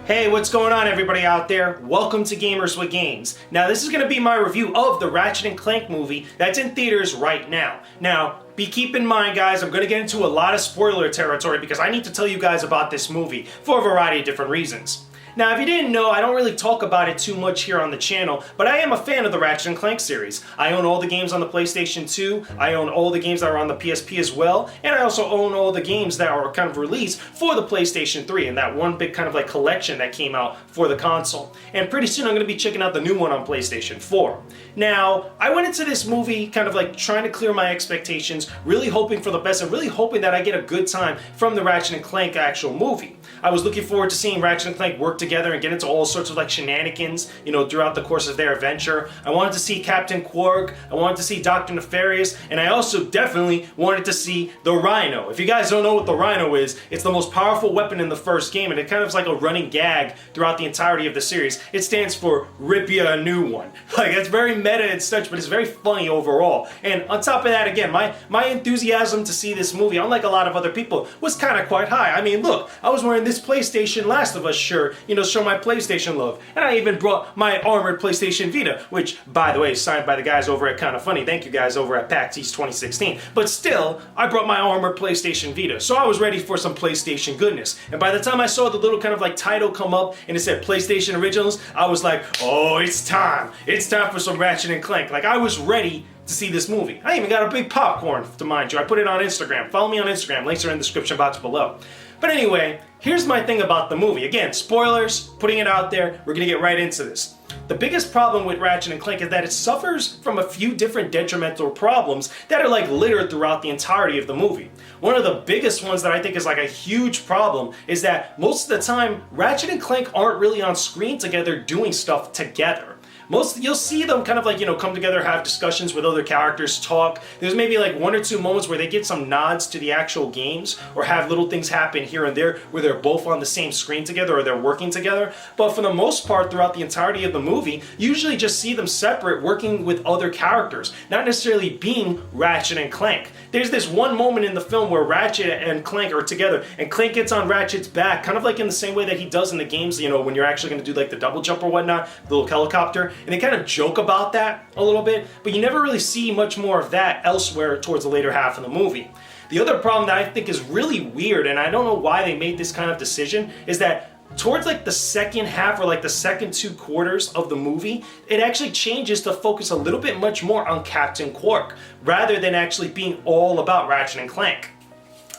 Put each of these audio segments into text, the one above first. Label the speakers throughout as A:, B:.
A: Hey, what's going on everybody out there? Welcome to Gamers with Games. Now this is going to be my review of the Ratchet and Clank movie that's in theaters right now. Now, keep in mind guys, I'm going to get into a lot of spoiler territory because I need to tell you guys about this movie for a variety of different reasons. Now, if you didn't know, I don't really talk about it too much here on the channel, but I am a fan of the Ratchet and Clank series. I own all the games on the PlayStation 2, I own all the games that are on the PSP as well, and I also own all the games that are kind of released for the PlayStation 3 and that one big kind of like collection that came out for the console. And pretty soon I'm going to be checking out the new one on PlayStation 4. Now, I went into this movie kind of like trying to clear my expectations, really hoping for the best and really hoping that I get a good time from the Ratchet and Clank actual movie. I was looking forward to seeing Ratchet and Clank work together and get into all sorts of like shenanigans, you know, throughout the course of their adventure. I wanted to see Captain Quark, I wanted to see Dr. Nefarious, and I also definitely wanted to see the Rhino. If you guys don't know what the Rhino is, it's the most powerful weapon in the first game, and it kind of is like a running gag throughout the entirety of the series. It stands for Rip Ya a New One. Like, it's very meta and such, but it's very funny overall. And on top of that, again, my enthusiasm to see this movie, unlike a lot of other people, was kind of quite high. I mean, look, I was wearing this PlayStation Last of Us shirt, you know, show my PlayStation love. And I even brought my armored PlayStation Vita, which, by the way, is signed by the guys over at Kinda Funny. Thank you guys over at PAX East 2016. But still, I brought my armored PlayStation Vita, so I was ready for some PlayStation goodness. And by the time I saw the little kind of like title come up and it said PlayStation Originals, I was like, oh, it's time. It's time for some Ratchet and Clank. Like, I was ready to see this movie. I even got a big popcorn, to mind you. I put it on Instagram. Follow me on Instagram. Links are in the description box below. But anyway, here's my thing about the movie. Again, spoilers, putting it out there, we're gonna get right into this. The biggest problem with Ratchet and Clank is that it suffers from a few different detrimental problems that are like littered throughout the entirety of the movie. One of the biggest ones that I think is like a huge problem is that most of the time, Ratchet and Clank aren't really on screen together doing stuff together. You'll see them kind of like, you know, come together, have discussions with other characters, talk. There's maybe like one or two moments where they get some nods to the actual games or have little things happen here and there where they're both on the same screen together or they're working together. But for the most part, throughout the entirety of the movie, you usually just see them separate working with other characters, not necessarily being Ratchet and Clank. There's this one moment in the film where Ratchet and Clank are together and Clank gets on Ratchet's back, kind of like in the same way that he does in the games, you know, when you're actually going to do like the double jump or whatnot, the little helicopter. And they kind of joke about that a little bit, but you never really see much more of that elsewhere towards the later half of the movie. The other problem that I think is really weird, and I don't know why they made this kind of decision, is that towards like the second half or like the second 2 quarters of the movie, it actually changes to focus a little bit much more on Captain Quark, rather than actually being all about Ratchet and Clank.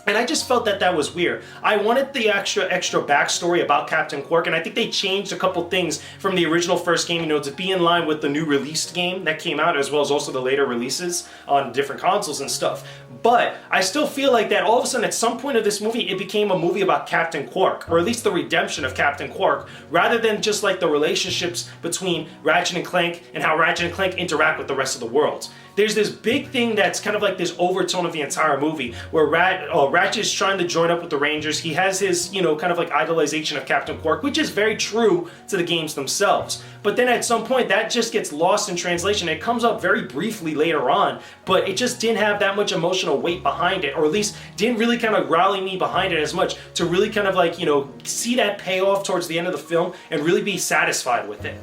A: And I just felt that that was weird. I wanted the extra backstory about Captain Quark, and I think they changed a couple things from the original first game, you know, to be in line with the new released game that came out, as well as also the later releases on different consoles and stuff. But I still feel like that all of a sudden at some point of this movie, it became a movie about Captain Quark, or at least the redemption of Captain Quark, rather than just like the relationships between Ratchet and Clank and how Ratchet and Clank interact with the rest of the world. There's this big thing that's kind of like this overtone of the entire movie where Ratchet is trying to join up with the Rangers. He has his, you know, kind of like idolization of Captain Quark, which is very true to the games themselves. But then at some point that just gets lost in translation. It comes up very briefly later on, but it just didn't have that much emotional weight behind it, or at least didn't really kind of rally me behind it as much to really kind of like, you know, see that payoff towards the end of the film and really be satisfied with it.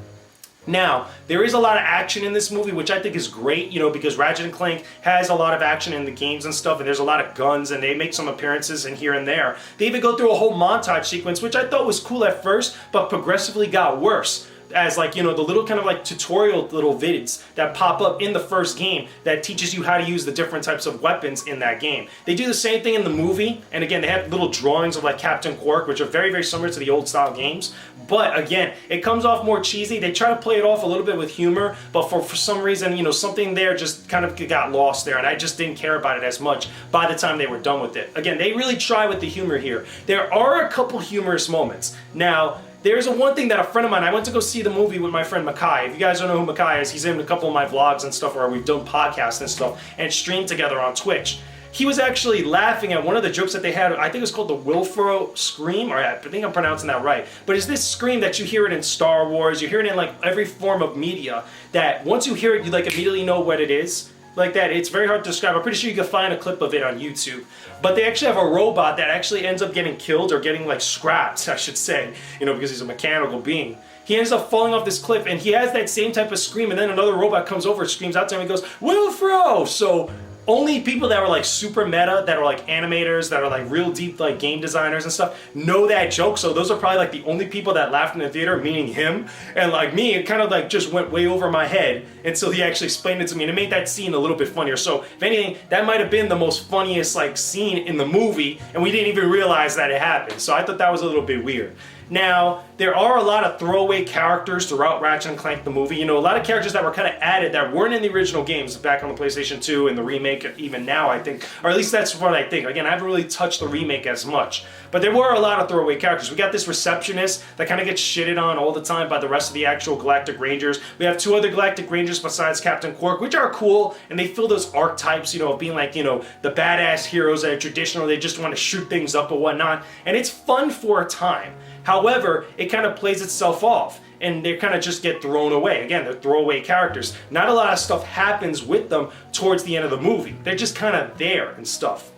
A: Now, there is a lot of action in this movie, which I think is great, you know, because Ratchet and Clank has a lot of action in the games and stuff, and there's a lot of guns, and they make some appearances in here and there. They even go through a whole montage sequence, which I thought was cool at first, but progressively got worse. As like, you know, the little kind of like tutorial little vids that pop up in the first game that teaches you how to use the different types of weapons in that game. They do the same thing in the movie, and again, they have little drawings of like Captain Quark, which are very, very similar to the old style games. But again, it comes off more cheesy. They try to play it off a little bit with humor, but for some reason, you know, something there just kind of got lost there, and I just didn't care about it as much by the time they were done with it. Again, they really try with the humor here. There are a couple humorous moments. Now, there's one thing that a friend of mine, I went to go see the movie with my friend Makai. If you guys don't know who Makai is, he's in a couple of my vlogs and stuff where we've done podcasts and stuff and streamed together on Twitch. He was actually laughing at one of the jokes that they had. I think it was called the Wilfro Scream, or I think I'm pronouncing that right. But it's this scream that you hear it in Star Wars, you hear it in like every form of media, that once you hear it, you like immediately know what it is. like that. It's very hard to describe. I'm pretty sure you can find a clip of it on YouTube. But they actually have a robot that actually ends up getting killed or getting like scrapped, I should say, you know, because he's a mechanical being. He ends up falling off this cliff, and he has that same type of scream, and then another robot comes over and screams out to him and goes, Wilfro! So only people that were like super meta, that are like animators, that are like real deep like game designers and stuff, know that joke. So those are probably like the only people that laughed in the theater, meaning him. And like me, it kind of like just went way over my head until he actually explained it to me, and it made that scene a little bit funnier. So if anything, that might have been the most funniest like scene in the movie, and we didn't even realize that it happened. So I thought that was a little bit weird. Now, there are a lot of throwaway characters throughout Ratchet and Clank the movie. You know, a lot of characters that were kind of added that weren't in the original games back on the PlayStation 2 and the remake even now, I think. Or at least that's what I think. Again, I haven't really touched the remake as much. But there were a lot of throwaway characters. We got this receptionist that kind of gets shitted on all the time by the rest of the actual Galactic Rangers. We have 2 other Galactic Rangers besides Captain Quark, which are cool, and they fill those archetypes, you know, of being like, you know, the badass heroes that are traditional. They just want to shoot things up or whatnot. And it's fun for a time. However, it kind of plays itself off, and they kind of just get thrown away. Again, they're throwaway characters. Not a lot of stuff happens with them towards the end of the movie. They're just kind of there and stuff.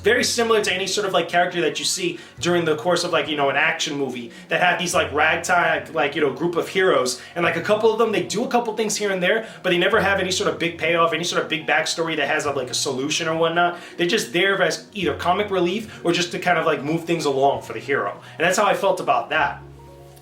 A: Very similar to any sort of like character that you see during the course of like, you know, an action movie that have these like ragtag, like, you know, group of heroes, and like a couple of them, they do a couple things here and there, but they never have any sort of big payoff, any sort of big backstory that has like a solution or whatnot. They're just there as either comic relief or just to kind of like move things along for the hero. And that's how I felt about that.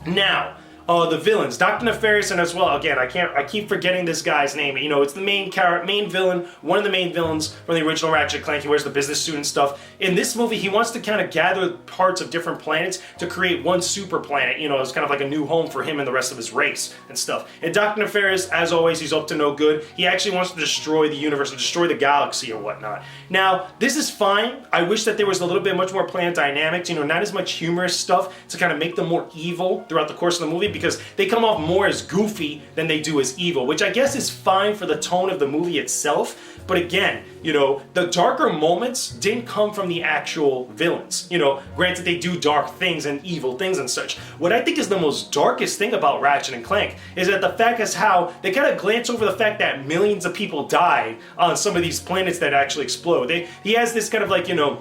A: Now, the villains, Dr. Nefarious, and as well, again, I keep forgetting this guy's name. You know, it's the main villain, one of the main villains from the original Ratchet Clank. He wears the business suit and stuff. In this movie, he wants to kind of gather parts of different planets to create one super planet. You know, it's kind of like a new home for him and the rest of his race and stuff. And Dr. Nefarious, as always, he's up to no good. He actually wants to destroy the universe, to destroy the galaxy or whatnot. Now, this is fine. I wish that there was a little bit much more planet dynamics, you know, not as much humorous stuff to kind of make them more evil throughout the course of the movie, because they come off more as goofy than they do as evil, which I guess is fine for the tone of the movie itself. But again, you know, the darker moments didn't come from the actual villains. You know, granted they do dark things and evil things and such. What I think is the most darkest thing about Ratchet and Clank is that the fact is how they kind of glance over the fact that millions of people died on some of these planets that actually explode. He has this kind of like, you know,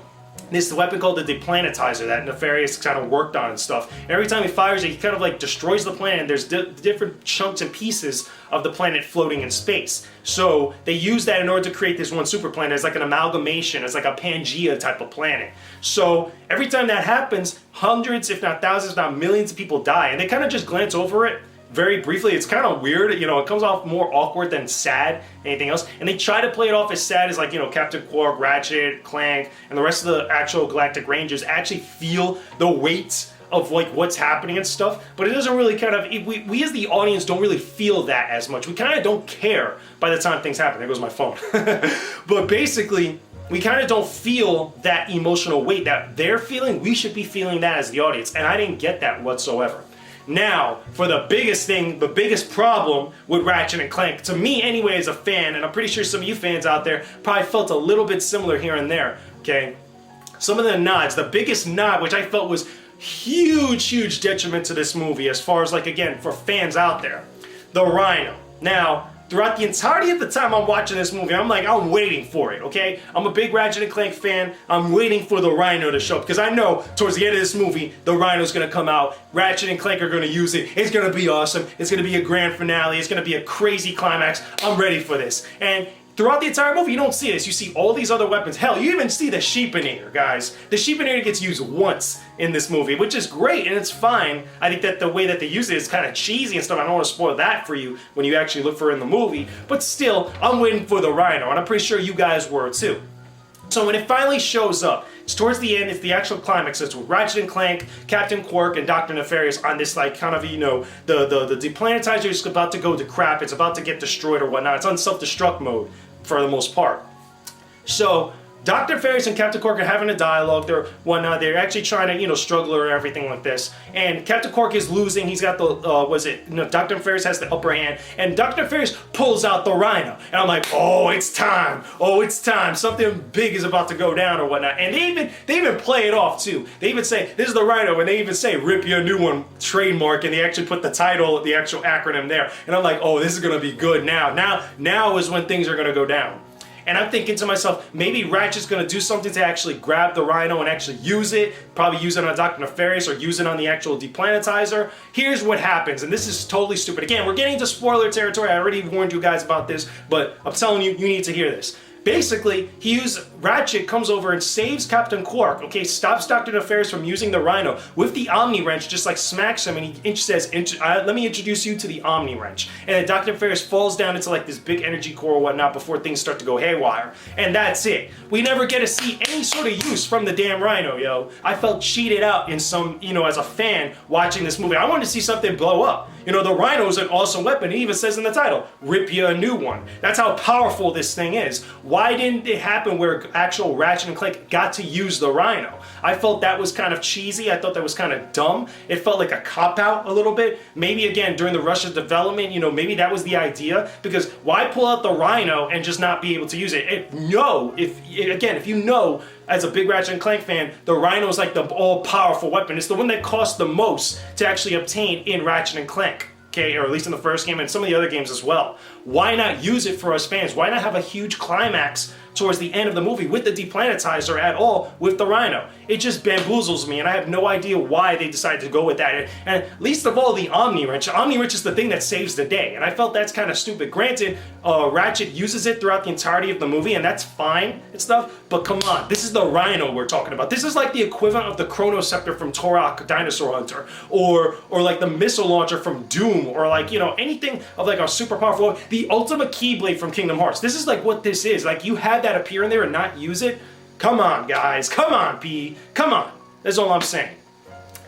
A: this weapon called the Deplanetizer that Nefarious kind of worked on and stuff. And every time he fires it, he kind of like destroys the planet, and there's different chunks and pieces of the planet floating in space. So they use that in order to create this one super planet as like an amalgamation, as like a Pangea type of planet. So every time that happens, hundreds, if not thousands, if not millions of people die, and they kind of just glance over it very briefly. It's kind of weird, you know, it comes off more awkward than sad, anything else. And they try to play it off as sad as like, you know, Captain Quark, Ratchet, Clank, and the rest of the actual Galactic Rangers actually feel the weight of like what's happening and stuff. But it doesn't really kind of, we as the audience don't really feel that as much. We kind of don't care by the time things happen. There goes my phone. But basically, we kind of don't feel that emotional weight that they're feeling. We should be feeling that as the audience. And I didn't get that whatsoever. Now, for the biggest thing, the biggest problem with Ratchet and Clank, to me anyway as a fan, and I'm pretty sure some of you fans out there probably felt a little bit similar here and there, okay? Some of the nods, the biggest nod, which I felt was huge detriment to this movie as far as like, again, for fans out there, the Rhino. Now, throughout the entirety of the time I'm watching this movie, I'm like, I'm waiting for it, okay? I'm a big Ratchet and Clank fan. I'm waiting for the Rhino to show up, because I know towards the end of this movie, the Rhino's gonna come out. Ratchet and Clank are gonna use it. It's gonna be awesome. It's gonna be a grand finale. It's gonna be a crazy climax. I'm ready for this. And throughout the entire movie, you don't see this. You see all these other weapons. Hell, you even see the Sheepinator, guys. The Sheepinator gets used once in this movie, which is great, and it's fine. I think that the way that they use it is kind of cheesy and stuff. I don't want to spoil that for you when you actually look for it in the movie. But still, I'm waiting for the Rhino, and I'm pretty sure you guys were too. So when it finally shows up, it's towards the end, it's the actual climax. It's with Ratchet and Clank, Captain Quark, and Dr. Nefarious on this like kind of, you know, the Deplanetizer is about to go to crap. It's about to get destroyed or whatnot. It's on self-destruct mode for the most part. So Dr. Ferris and Captain Quark are having a dialogue. They're actually trying to, struggle or everything like this. And Captain Quark is losing. He's got the, Dr. Ferris has the upper hand. And Dr. Ferris pulls out the Rhino. And I'm like, oh, it's time. Oh, it's time. Something big is about to go down or whatnot. And they even play it off too. They even say, this is the Rhino. And they even say, rip your new one, trademark. And they actually put the title, the actual acronym there. And I'm like, oh, this is going to be good now. Now is when things are going to go down. And I'm thinking to myself, maybe Ratchet's going to do something to actually grab the Rhino and actually use it. Probably use it on Dr. Nefarious or use it on the actual deplanetizer. Here's what happens, and this is totally stupid. Again, we're getting into spoiler territory. I already warned you guys about this, but I'm telling you, you need to hear this. Basically, Ratchet comes over and saves Captain Quark, okay, stops Dr. Nefarious from using the Rhino with the Omni Wrench, just like smacks him, and he says, let me introduce you to the Omni Wrench. And then Dr. Nefarious falls down into like this big energy core or whatnot before things start to go haywire. And that's it. We never get to see any sort of use from the damn Rhino, yo. I felt cheated out in some, as a fan watching this movie. I wanted to see something blow up. The Rhino is an awesome weapon. It even says in the title, rip you a new one. That's how powerful this thing is. Why didn't it happen where actual Ratchet and Clank got to use the Rhino? I felt that was kind of cheesy. I thought that was kind of dumb. It felt like a cop-out a little bit. Maybe, again, during the rush of development, maybe that was the idea. Because why pull out the Rhino and just not be able to use it? If you know, as a big Ratchet and Clank fan, the Rhino is like the all-powerful weapon. It's the one that costs the most to actually obtain in Ratchet and Clank. Okay, or at least in the first game and some of the other games as well. Why not use it for us fans? Why not have a huge climax towards the end of the movie with the deplanetizer at all with the Rhino? It just bamboozles me, and I have no idea why they decided to go with that. And least of all, the Omni Wrench. The Omni Wrench is the thing that saves the day, and I felt that's kind of stupid. Granted, Ratchet uses it throughout the entirety of the movie, and that's fine and stuff, but come on, this is the Rhino we're talking about. This is like the equivalent of the Chronoscepter from Turok Dinosaur Hunter, or like the missile launcher from Doom, or like, anything of like a super powerful, the ultimate Keyblade from Kingdom Hearts. This is like what this is. Like, you had that appear in there and not use it? Come on, guys. Come on, P. Come on. That's all I'm saying.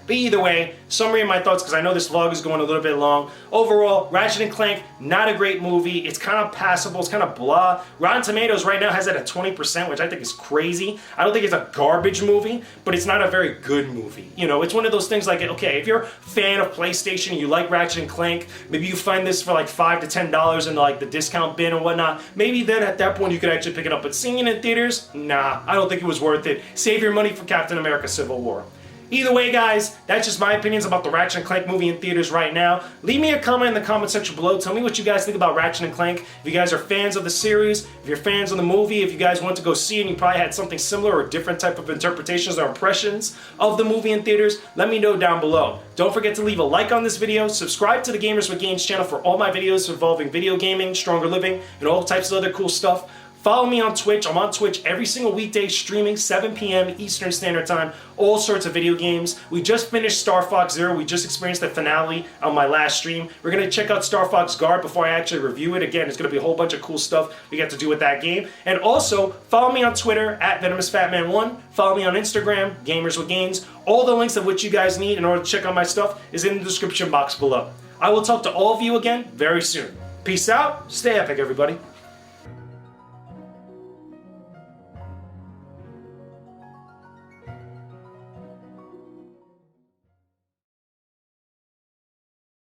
A: But either way, summary of my thoughts, because I know this vlog is going a little bit long. Overall, Ratchet and Clank, not a great movie. It's kind of passable. It's kind of blah. Rotten Tomatoes right now has it at 20%, which I think is crazy. I don't think it's a garbage movie, but it's not a very good movie. It's one of those things like, okay, if you're a fan of PlayStation, you like Ratchet and Clank, maybe you find this for like $5 to $10 in like the discount bin or whatnot, maybe then at that point you could actually pick it up. But seeing it in theaters, nah, I don't think it was worth it. Save your money for Captain America Civil War. Either way, guys, that's just my opinions about the Ratchet and Clank movie in theaters right now. Leave me a comment in the comment section below. Tell me what you guys think about Ratchet and Clank. If you guys are fans of the series, if you're fans of the movie, if you guys want to go see it and you probably had something similar or different type of interpretations or impressions of the movie in theaters, let me know down below. Don't forget to leave a like on this video, subscribe to the Gamers with Games channel for all my videos involving video gaming, stronger living, and all types of other cool stuff. Follow me on Twitch. I'm on Twitch every single weekday streaming 7 p.m. Eastern Standard Time, all sorts of video games. We just finished Star Fox Zero. We just experienced the finale on my last stream. We're going to check out Star Fox Guard before I actually review it. Again, it's going to be a whole bunch of cool stuff we got to do with that game. And also, follow me on Twitter at VenomousFatman1. Follow me on Instagram, Gamers with Games. All the links of which you guys need in order to check out my stuff is in the description box below. I will talk to all of you again very soon. Peace out. Stay epic, everybody.